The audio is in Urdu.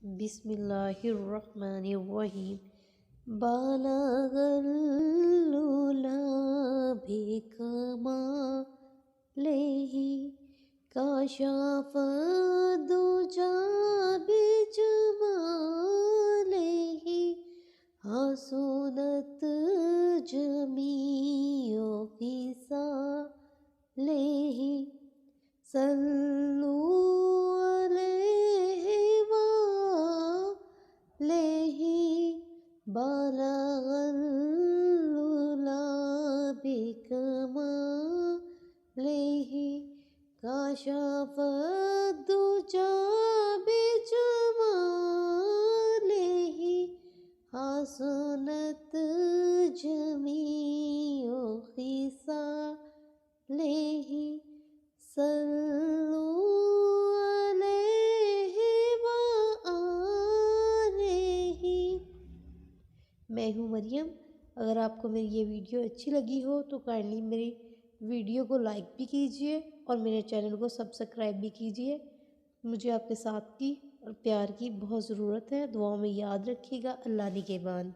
بسم اللہ الرحمن الرحیم۔ بالغ العلا بکمالہ، کشف الدجی بجمالہ، حسنت جمیع خصالہ، صلوا علیہ وآلہ۔ بلغ العلا بکمالہ، کشف الدجی بجمالہ، حسنت جمیع خصالہ، صلوا علیہ وآلہ۔ میں ہوں مریم۔ اگر آپ کو میری یہ ویڈیو اچھی لگی ہو تو کائنڈلی میری ویڈیو کو لائک بھی کیجیے اور میرے چینل کو سبسکرائب بھی کیجیے۔ مجھے آپ کے ساتھ کی اور پیار کی بہت ضرورت ہے۔ دعاؤں میں یاد رکھیے گا۔ اللہ نگہبان۔